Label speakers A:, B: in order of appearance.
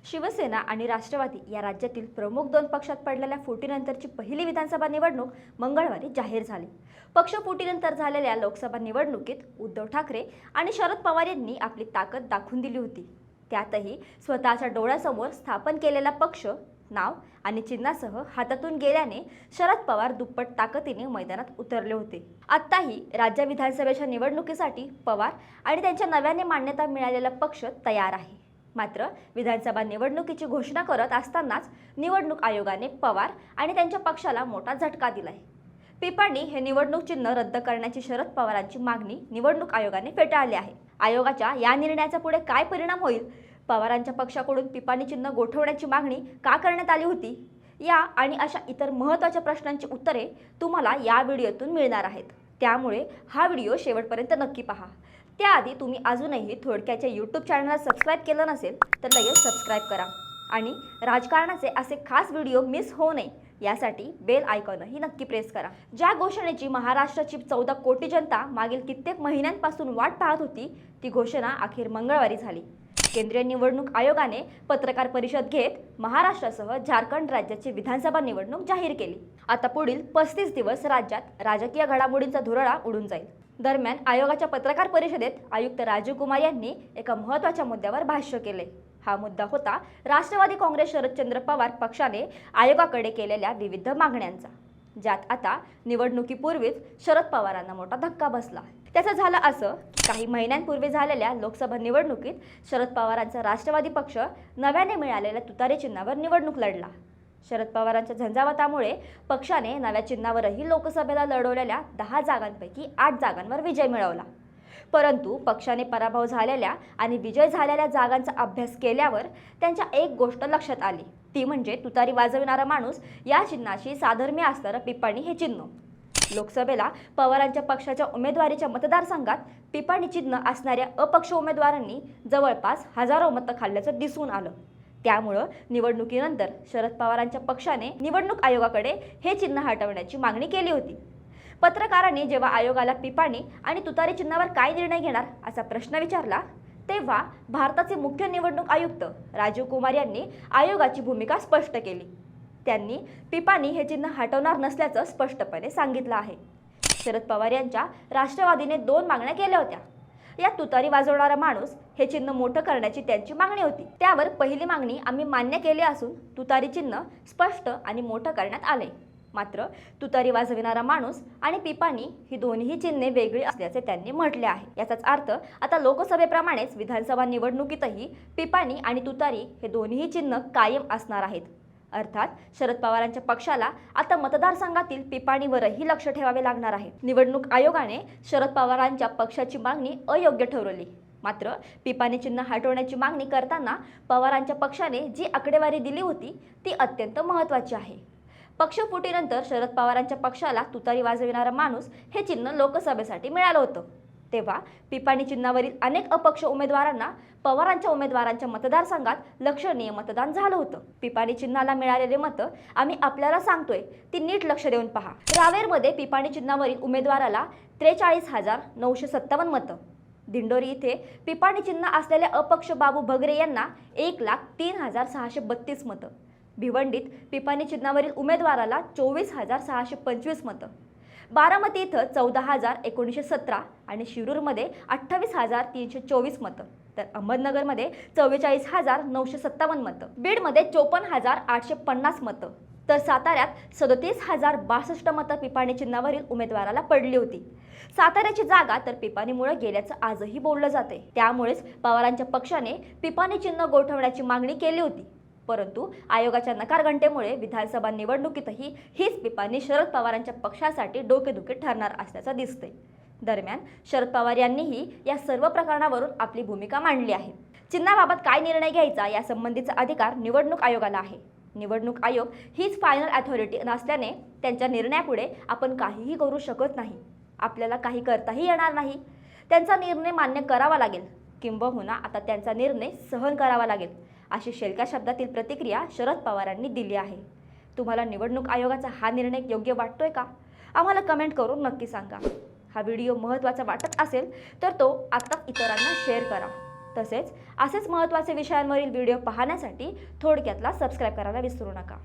A: शिवसेना आणि राष्ट्रवादी या राज्यातील प्रमुख दोन पक्षात पडलेल्या फुटीनंतरची पहिली विधानसभा निवडणूक मंगळवारी जाहीर झाली। पक्ष फुटीनंतर झालेल्या लोकसभा निवडणुकीत उद्धव ठाकरे आणि शरद पवार यांनी आपली ताकद दाखवून दिली होती। त्यातही स्वतःच्या डोळ्यासमोर स्थापन केलेला पक्ष नाव आणि चिन्हासह हातातून गेल्याने शरद पवार दुप्पट ताकदीने मैदानात उतरले होते। आत्ताही राज्य विधानसभेच्या निवडणुकीसाठी पवार आणि त्यांच्या नव्याने मान्यता मिळालेला पक्ष तयार आहे। मात्र विधानसभा निवडणुकीची घोषणा करत असतानाच निवडणूक आयोगाने पवार आणि त्यांच्या पक्षाला मोठा झटका दिलाय। पिपाणी हे निवडणूक चिन्ह रद्द करण्याची शरद पवारांची मागणी निवडणूक आयोगाने फेटाळली आहे। आयोगाच्या या निर्णयाचा पुढे काय परिणाम होईल, पवारांच्या पक्षाकडून पिपाणी चिन्ह गोठवण्याची मागणी का करण्यात आली होती, या आणि अशा इतर महत्त्वाच्या प्रश्नांची उत्तरे तुम्हाला या व्हिडिओतून मिळणार आहेत। त्यामुळे हा व्हिडिओ शेवटपर्यंत नक्की पहा। त्याआधी तुम्ही अजूनही थोडक्याच्या YouTube चॅनलला सबस्क्राईब केलं नसेल तर लगेच सबस्क्राईब करा आणि राजकारणाचे असे खास व्हिडिओ मिस होऊ नये यासाठी बेल आयकॉनही नक्की प्रेस करा। ज्या घोषणेची महाराष्ट्राची 14 कोटी जनता मागील कित्येक महिन्यांपासून वाट पाहत होती, ती घोषणा अखेर मंगळवारी झाली। केंद्रीय निवडणूक आयोगाने पत्रकार परिषद घेत महाराष्ट्रासह झारखंड राज्याची विधानसभा निवडणूक जाहीर केली। आता पुढील 35 दिवस राज्यात राजकीय घडामोडींचा धुरळा उडून जाईल। दरम्यान आयोगाच्या पत्रकार परिषदेत आयुक्त राजीव कुमार यांनी एका महत्त्वाच्या मुद्द्यावर भाष्य केले। हा मुद्दा होता राष्ट्रवादी काँग्रेस शरदचंद्र पवार पक्षाने आयोगाकडे केलेल्या विविध मागण्यांचा, ज्यात आता निवडणुकीपूर्वीच शरद पवारांना मोठा धक्का बसला। त्याचं झालं असं, काही महिन्यांपूर्वी झालेल्या लोकसभा निवडणुकीत शरद पवारांचा राष्ट्रवादी पक्ष नव्याने मिळालेल्या तुतारी चिन्हावर निवडणूक लढला। शरद पवारांच्या झंझावातामुळे पक्षाने नव्या चिन्हावरही लोकसभेला लढवलेल्या 10 जागांपैकी 8 जागांवर विजय मिळवला। परंतु पक्षाने पराभव झालेल्या आणि विजय झालेल्या जागांचा अभ्यास केल्यावर त्यांच्या एक गोष्ट लक्षात आली, ती म्हणजे तुतारी वाजविणारा माणूस या चिन्हाशी साधर्म्य असणारं पिपाणी हे चिन्ह। लोकसभेला पवारांच्या पक्षाच्या उमेदवारीच्या मतदारसंघात पिपाणी चिन्ह असणाऱ्या अपक्ष उमेदवारांनी जवळपास हजारो मतं खाल्ल्याचं दिसून आलं। त्यामुळे निवडणुकीनंतर शरद पवारांच्या पक्षाने निवडणूक आयोगाकडे हे चिन्ह हटवण्याची मागणी केली होती। पत्रकारांनी जेव्हा आयोगाला पिपाणी आणि तुतारी चिन्हावर काय निर्णय घेणार असा प्रश्न विचारला, तेव्हा भारताचे मुख्य निवडणूक आयुक्त राजीव कुमार यांनी आयोगाची भूमिका स्पष्ट केली। त्यांनी पिपाणी हे चिन्ह हटवणार नसल्याचं स्पष्टपणे सांगितलं आहे। शरद पवार यांच्या राष्ट्रवादीने 2 मागण्या केल्या होत्या। या तुतारी वाजवणारा माणूस हे चिन्ह मोठं करण्याची त्यांची मागणी होती। त्यावर पहिली मागणी आम्ही मान्य केली असून तुतारी चिन्ह स्पष्ट आणि मोठं करण्यात आले। मात्र तुतारी वाजविणारा माणूस आणि पिपाणी ही दोन्ही चिन्हे वेगळी असल्याचे त्यांनी म्हटले आहे। याचाच अर्थ आता लोकसभेप्रमाणेच विधानसभा निवडणुकीतही पिपाणी आणि तुतारी हे दोन्ही चिन्ह कायम असणार आहेत। अर्थात शरद पवारांच्या पक्षाला आता मतदारसंघातील पिपाणीवरही लक्ष ठेवावे लागणार आहे। निवडणूक आयोगाने शरद पवारांच्या पक्षाची मागणी अयोग्य ठरवली। मात्र पिपाणी चिन्ह हटवण्याची मागणी करताना पवारांच्या पक्षाने जी आकडेवारी दिली होती ती अत्यंत महत्त्वाची आहे। पक्ष फुटीनंतर शरद पवारांच्या पक्षाला तुतारी वाजविणारा माणूस हे चिन्ह लोकसभेसाठी मिळालं होतं। तेव्हा पिपाणी चिन्हावरील अनेक अपक्ष उमेदवारांना पवारांच्या उमेदवारांच्या मतदारसंघात लक्षणीय मतदान झालं होतं। पिपाणी चिन्हाला मिळालेले मतं आम्ही आपल्याला सांगतोय, ती नीट लक्ष देऊन पहा। रावेरमध्ये पिपाणी चिन्हावरील उमेदवाराला 43,957 मतं, दिंडोरी इथे पिपाणी चिन्ह असलेल्या अपक्ष बाबू भगरे यांना 1,03,632 मतं, भिवंडीत पिपाणी चिन्हावरील उमेदवाराला 24,625 मतं, बारामती इथं 14,1917 आणि शिरूरमध्ये 28,324 मतं, तर अहमदनगरमध्ये 44,957 मतं, बीडमध्ये 54,850 मतं, तर साताऱ्यात 37,062 मतं पिपाणी चिन्हावरील उमेदवाराला पडली होती। साताऱ्याची जागा तर पिपाणीमुळे गेल्याचं आजही बोललं जाते। त्यामुळेच पवारांच्या पक्षाने पिपाणी चिन्ह गोठवण्याची मागणी केली होती। परंतु आयोगाच्या नकारघंटेमुळे विधानसभा निवडणुकीतही हीच पिपाणी शरद पवारांच्या पक्षासाठी डोकेदुखी ठरणार असल्याचं दिसतंय। दरम्यान शरद पवार यांनीही या सर्व प्रकरणावरून आपली भूमिका मांडली आहे। चिन्हाबाबत काय निर्णय घ्यायचा या संबंधीचा अधिकार निवडणूक आयोगाला आहे। निवडणूक आयोग हीच फायनल अथॉरिटी नसल्याने त्यांच्या निर्णयापुढे आपण काहीही करू शकत नाही। आपल्याला काही करताही येणार नाही। त्यांचा निर्णय मान्य करावा लागेल, किंबहुना आता त्यांचा निर्णय सहन करावा लागेल, अशी शेलक्या शब्दातील प्रतिक्रिया शरद पवारांनी दिली आहे। तुम्हाला निवडणूक आयोगाचा हा निर्णय योग्य वाटतोय का? आम्हाला कमेंट करून नक्की सांगा। हा व्हिडिओ महत्त्वाचा वाटत असेल तर तो आता इतरांना शेअर करा। तसेच असेच महत्त्वाचे विषयांवरील व्हिडिओ पाहण्यासाठी थोडक्यातला सबस्क्राईब करायला विसरू नका.